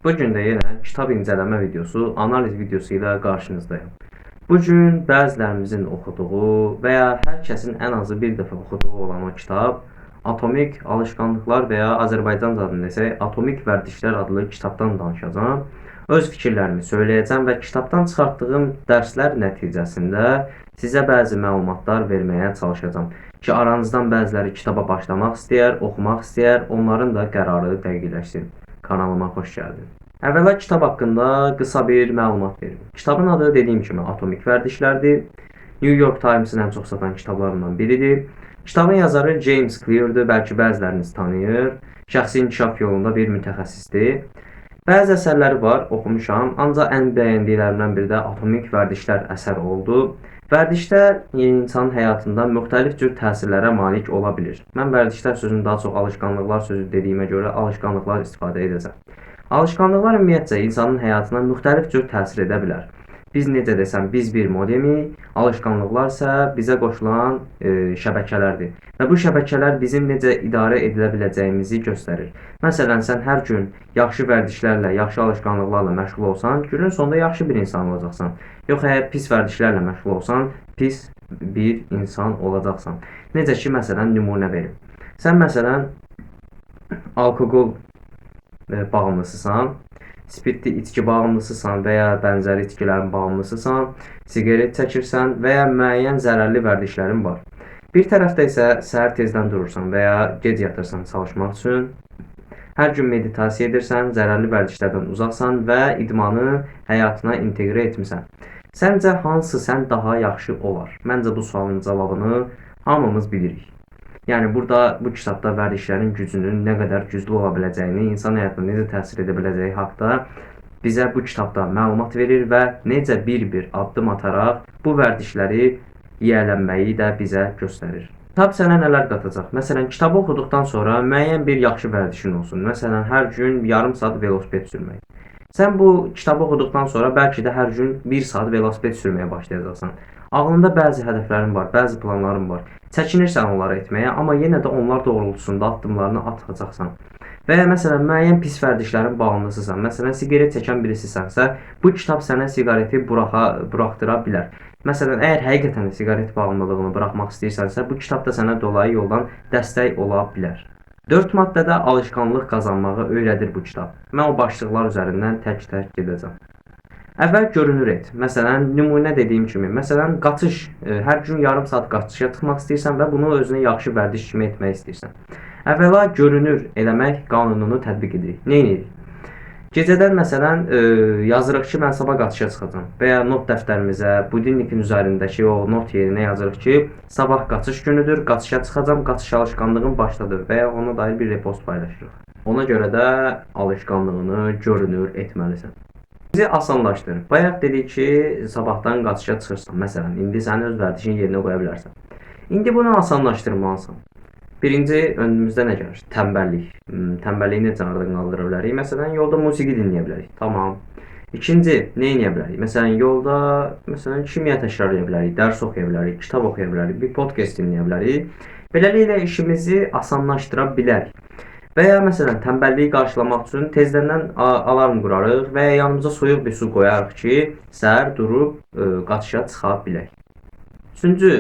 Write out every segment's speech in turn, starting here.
Bugün də yenə kitab incələmə videosu, analiz videosu ilə qarşınızdayım. Bugün bəzilərimizin oxuduğu və ya hər kəsin ən azı bir dəfə oxuduğu olan o kitab Atomik Alışkanlıqlar və ya Azərbaycanca adını desək, Atomik Vərdişlər adlı kitabdan danışacağam. Öz fikirlərimi söyləyəcəm və kitabdan çıxartdığım dərslər nəticəsində sizə bəzi məlumatlar verməyə çalışacağam ki, aranızdan bəziləri kitaba başlamaq istəyər, oxumaq istəyər, onların da qərarı dəqiqləşsin. Kanalıma xoş gəldin. Əvvəla kitab haqqında qısa bir məlumat verim. Kitabın adı dediyim kimi Atomik Vərdişlərdir. New York Times-ın ən çox satan kitablarından biridir. Kitabın yazarı James Clear'dır, bəlkə bəziləriniz tanıyır. Şəxsi inkişaf yolunda bir mütəxəssisdir. Bəzi əsərləri var, oxumuşam, ancaq ən bəyəndiklərimdən biri də Atomik Vərdişlər əsər oldu. Vərdişlər insanın həyatında müxtəlif cür təsirlərə malik ola bilir. Mən vərdişlər sözünü daha çox alışkanlıqlar sözü dediyimə görə alışkanlıqlar istifadə edəcəm. Alışkanlıqlar ümumiyyətcə insanın həyatına müxtəlif cür təsir edə bilər. Biz necə desəm, biz bir modemik, alışkanlıqlar isə bizə qoşulan şəbəkələrdir. Və bu şəbəkələr bizim necə idarə edilə biləcəyimizi göstərir. Məsələn, sən hər gün yaxşı vərdişlərlə, yaxşı alışkanlıqlarla məşğul olsan, günün sonunda yaxşı bir insan olacaqsan. Yox, əgər pis vərdişlərlə məşğul olsan, pis bir insan olacaqsan. Necə ki, məsələn, nümunə verim. Sən məsələn, alkoqol bağımlısısan, spirtli içki bağımlısısan və ya bənzəri içkilərin bağımlısısan, siqaret çəkirsən və ya müəyyən zərərli vərdişlərin var. Bir tərəfdə isə səhər tezdən durursan və ya gec yatırsan çalışmaq üçün, hər gün meditasiya edirsən, zərərli vərdişlərdən uzaqsan və idmanı həyatına inteqrə etmisən. Səncə hansı sən daha yaxşı olar? Məncə bu sualın cavabını hamımız bilirik. Yəni burada bu kitabda vərdişlərin gücünün nə qədər güclü ola biləcəyini, insan həyatına necə təsir edə biləcəyi haqqında bizə bu kitabda məlumat verir və necə bir-bir addım ataraq bu vərdişləri yiyələnməyi də bizə göstərir. Kitab sənə nələr qatacaq? Məsələn, kitabı oxuduqdan sonra müəyyən bir yaxşı vərdişin olsun. Məsələn, hər gün yarım saat velosiped sürmək. Sən bu kitabı oxuduqdan sonra bəlkə də hər gün 1 saat velosiped sürməyə başlayacaqsan. Ağlında bəzi hədəflərin var, bəzi planların var. Çəkinirsən onları etməyə, amma yenə də onlar doğrultusunda addımlarını atacaqsan. Və ya məsələn, müəyyən pis vərdişlərin bağımlısısan. Məsələn, siqaret çəkən birisisənsə, bu kitab sənə siqareti buraxdıra bilər. Məsələn, əgər həqiqətən siqaret bağımlılığını buraxmaq istəyirsənsə, bu kitab da sənə dolayı yoldan dəstək ola bilər. 4 maddədə alışkanlıq qazanmağı öyrədir bu kitab. Mən o başlıqlar üzərindən tək-tək gedəcəm. Əvvəl görünür et. Məsələn, nümunə dediyim kimi, məsələn, qaçış, hər gün yarım saat qaçışa çıxmaq istəyirsən və bunu özünə yaxşı vərdiş kimi etmək istəyirsən. Əvvəla görünür eləmək qanununu tətbiq edirik. Nə edirik? Gecədən məsələn, yazırıq ki, mən sabah qaçışa çıxacağam və ya not dəftərimizə, budilnikin üzərindəki o not yerinə yazırıq ki, sabah qaçış günüdür, qaçışa çıxacağam, qaçış alışkanlığım başladı və ya ona dair bir repost paylaşırıq. Ona görə də alışkanlığını görünür etməlisən. Bizi asanlaşdırır. Bayaq dedik ki, sabahdan qaçışa çıxırsan. Məsələn, indi sən öz vərdişin yerinə qoya bilərsən. İndi bunu asanlaşdırmalısan. Birinci, önümüzdə nə gəlir? Tənbəllik. Tənbəlliyi necə aradan qaldıra bilərik? Məsələn, yolda musiqi dinləyə bilərik. Tamam. İkinci, nə edə bilərik? Məsələn, yolda kimya təkrar edə bilərik, dərs oxuya bilərik, kitab oxuya bilərik, bir podcast dinləyə bilərik. Beləliklə işimizi asanlaşdıra bilərik. Və ya məsələn, tənbəlliyi qarşılamaq üçün tezdən alarm qurarıq və ya yanımıza soyuq bir su qoyarıq ki, səhər durub qaçışa çıxa bilək. Üçüncü,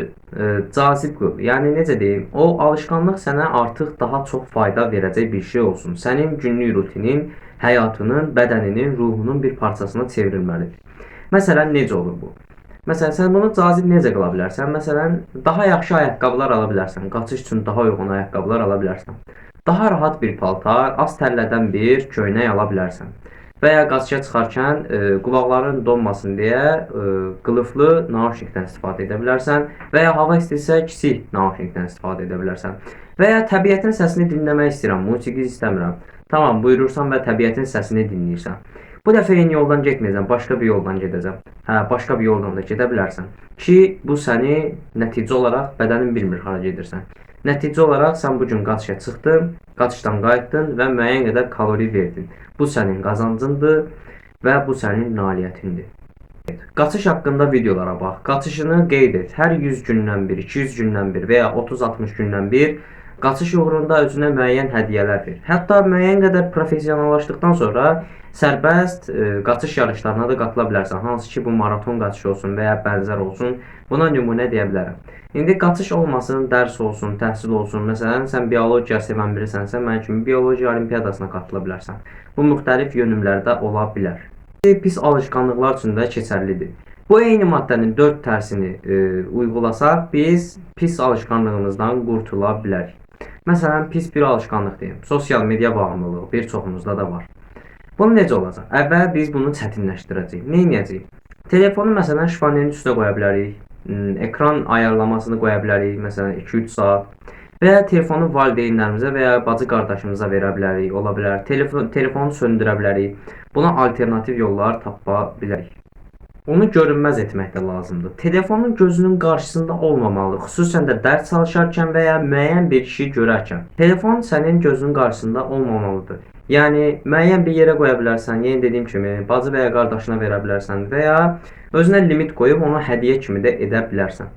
cazib qıl. Yəni necə deyim, o alışkanlıq sənə artıq daha çox fayda verəcək bir şey olsun. Sənin günlük rutinin, həyatının, bədəninin, ruhunun bir parçasına çevrilməlidir. Məsələn, necə olur bu? Məsələn, sən bunu cazib necə qıla bilərsən? Məsələn, daha yaxşı ayaqqabılar ala bilərsən. Qaçış üçün daha uyğun ayaqqabılar ala bilərsən. Daha rahat bir paltar, az tərlədən bir köynək ala bilərsən. Və ya qaçışa çıxarkən qulaqların donmasın deyə qılıflı naushnikdən istifadə edə bilərsən. Və ya hava istirsə kiçik naushnikdən istifadə edə bilərsən. Və ya təbiətin səsini dinləmək istəyirəm, musiqi istəmirəm. Tamam, buyurursan və təbiətin səsini dinləyirsən. Bu dəfə eyni yoldan getməyəcəm, başqa bir yoldan gedəcəm. Başqa bir yoldan da gedə bilərsən. Ki, bu səni nəticə olaraq bədənin bilmir hara gedirsən. Nəticə olaraq sən bugün qaçışa çıxdın, qaçışdan qayıtdın və müəyyən qədər kalori verdin. Bu sənin qazancındır və bu sənin nailiyyətindir. Qaçış haqqında videolara bax, qaçışını qeyd et. Hər 100 gündən bir, 200 gündən bir və ya 30-60 gündən bir Qaçış uğrunda özünə müəyyən hədiyyələr verir. Hətta müəyyən qədər professionallaşdıqdan sonra sərbəst qaçış yarışlarına da qatıla bilərsən. Hansı ki, bu maraton qaçışı olsun və ya bənzər olsun. Buna nümunə deyə bilərəm. İndi qaçış olmasın, dərs olsun, təhsil olsun. Məsələn, sən biologiya sevən birisənsə, mənim kimi biologiya olimpiyadasına qatıla bilərsən. Bu müxtəlif yönümlərdə ola bilər. Pis alışqanlıqlar üçün də keçərlidir. Bu eyni maddənin 4 tərsini uygulasaq, biz pis alışqanlığımızdan qurtula bilərik. Məsələn, pis bir alışqanlıq deyim. Sosial media bağımlılığı bir çoxumuzda da var. Bunu necə olacaq? Əvvəl biz bunu çətinləşdirəcəyik. Nə edəcəyik? Telefonu məsələn şifanenin üstünə qoya bilərik. Ekran ayarlamasını qoya bilərik. Məsələn 2-3 saat. Və ya telefonu valideynlərimizə və ya bacı qardaşımıza verə bilərik. Ola bilər. Telefonu söndürə bilərik. Buna alternativ yollar tapa bilərik. Onu görünməz etmək də lazımdır. Telefonun gözünün qarşısında olmamalı, xüsusən də dərs çalışarkən və ya müəyyən bir işi görərkən. Telefon sənin gözünün qarşısında olmamalıdır. Yəni müəyyən bir yerə qoya bilərsən, yenə dediyim kimi, bacı və ya qardaşına verə bilərsən və ya özünə limit qoyub onu hədiyyə kimi də edə bilərsən.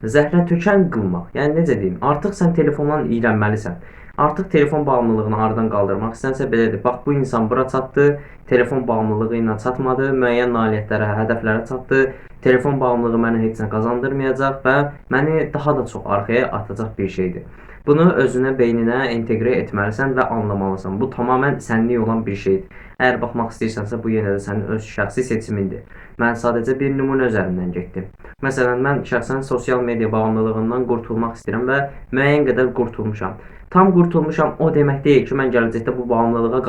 Zəhrətökən qılmaq, yəni necə deyim, artıq sən telefondan iyrənməlisən. Artıq telefon bağımlılığını aradan qaldırmaq istənsə belədir. Bax, bu insan bura çatdı, telefon bağımlılığı ilə çatmadı, müəyyən nailiyyətlərə, hədəflərə çatdı. Telefon bağımlılığı mənə heç nə qazandırmayacaq və məni daha da çox arxaya atacaq bir şeydir. Bunu özünə, beyninə inteqrə etməlisən və anlamalısan. Bu tamamilə sənlik olan bir şeydir. Əgər baxmaq istəyirsənsə, bu yenə də sənin öz şəxsi seçimindir. Mən sadəcə bir nümunə üzərindən getdim. Məsələn, mən şəxsən sosial media bağımlılığından qurtulmaq istəyirəm və müəyyən qədər qurtulmuşam. Tam qurtulmuşam o demək deyil ki, mən gələcəkdə bu bağımlılığa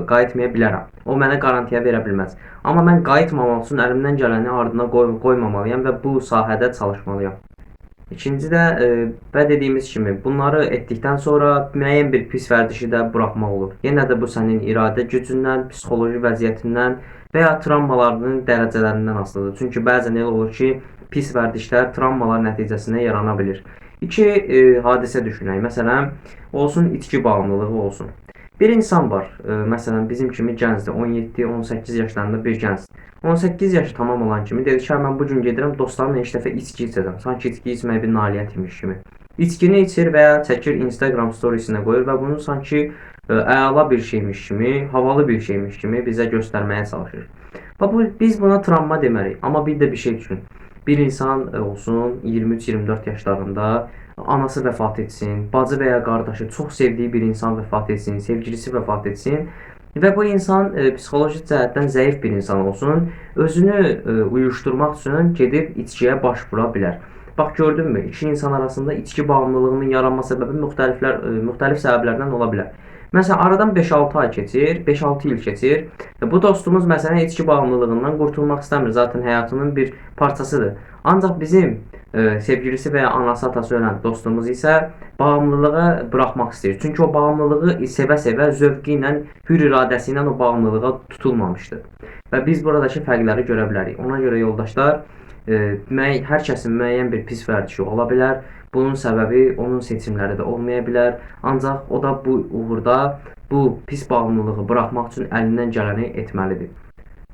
qayıtmaya bilərəm. O mənə qarantiya verə bilməz. Amma mən qayıtmamaq üçün əlimdən gələni ardına qoymamalıyam və bu sahədə çalışmalıyam. İkinci də və dediyimiz kimi bunları etdikdən sonra müəyyən bir pis vərdişi də buraxmaq olur. Yenə də bu sənin iradə gücündən, psixoloji vəziyyətindən və ya travmalarının dərəcələrindən asılıdır. Çünki bəzən elə olur ki, pis vərdişlər travmalar nəticəsində yarana bilir. İki hadisə düşünək. Məsələn, olsun içki bağımlılığı olsun. Bir insan var, məsələn bizim kimi gəncdir, 17-18 yaşlarında bir gəncdir. 18 yaşı tamam olan kimi dedi ki, mən bugün gedirəm dostlarımla ilk dəfə içki içəcəm. Sanki içki içmək bir nailiyyət imiş kimi. İçkini içir və ya çəkir Instagram storiesinə qoyur və bunu sanki əla bir şeymiş kimi, havalı bir şeymiş kimi bizə göstərməyə çalışır. Biz buna travma demərik. Amma bir də bir şey düşün. Bir insan olsun 23-24 yaşlarında anası vəfat etsin, bacı və ya qardaşı çox sevdiyi bir insan vəfat etsin, sevgilisi vəfat etsin və bu insan psixoloji cəhətdən zəif bir insan olsun, özünü uyuşturmaq üçün gedib içkiyə başvura bilər. Bax, gördünmü? İki insan arasında içki bağımlılığının yaranma səbəbi müxtəlif səbəblərdən ola bilər. Məsələn, aradan 5-6 ay keçir, 5-6 il keçir. Bu dostumuz məsələn içki bağımlılığından qurtulmaq istəmir. Zaten həyatının bir parçasıdır. Ancaq bizim sevgilisi və ya anası, atası ölən dostumuz isə bağımlılığı buraxmaq istəyir. Çünki o bağımlılığı sevə-sevə, zövqü ilə, hür iradəsi ilə o bağımlılığa tutulmamışdır. Və biz buradakı fərqləri görə bilərik. Ona görə yoldaşlar, hər kəsin müəyyən bir pis vərdişi ola bilər. Bunun səbəbi onun seçimləri də olmaya bilər. Ancaq o da bu uğurda bu pis bağımlılığı buraxmaq üçün əlindən gələni etməlidir.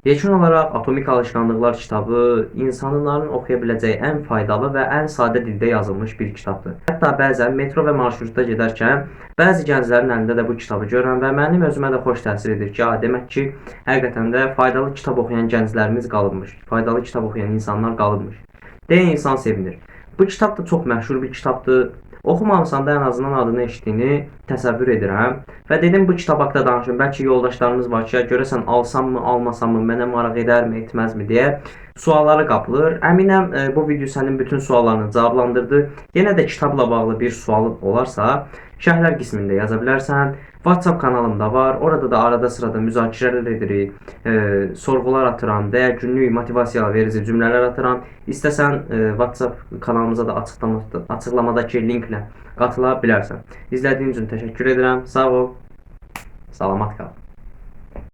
Yekun olaraq Atomik Alışqanlıqlar kitabı insanların oxuya biləcəyi ən faydalı və ən sadə dildə yazılmış bir kitabdır. Hətta bəzən metro və marşrutda gedərkən bəzi gənclərin əlində də bu kitabı görürəm və mənim özümə də xoş təsir edir ki, demək ki, həqiqətən də faydalı kitab oxuyan gənclərimiz qalırmış, faydalı kitab oxuyan insanlar qalırmış. Deyə insan sevinir. Bu kitab da çox məşhur bir kitabdır. Oxumamısan da ən azından adını eşitdiyini təsəvvür edirəm. Və dedim bu kitab haqqında danışım. Bəlkə yoldaşlarımız var ki, görəsən alsam mı, almasam mı, mənə maraq edərmi, etməzmi deyə sualları qapılır. Əminəm bu video sənin bütün suallarını cavablandırdı. Yenə də kitabla bağlı bir sualın olarsa, şərhlər qismində yaza bilərsən. WhatsApp kanalımda var. Orada da arada sırada müzakirələr edirik, sorğular atıram və ya günlük motivasiya verici cümlələr atıram. İstəsən WhatsApp kanalımıza da açıqlamadakı linklə qatıla bilərsən. İzlədiyin üçün təşəkkür edirəm. Sağ ol. Salamat qal.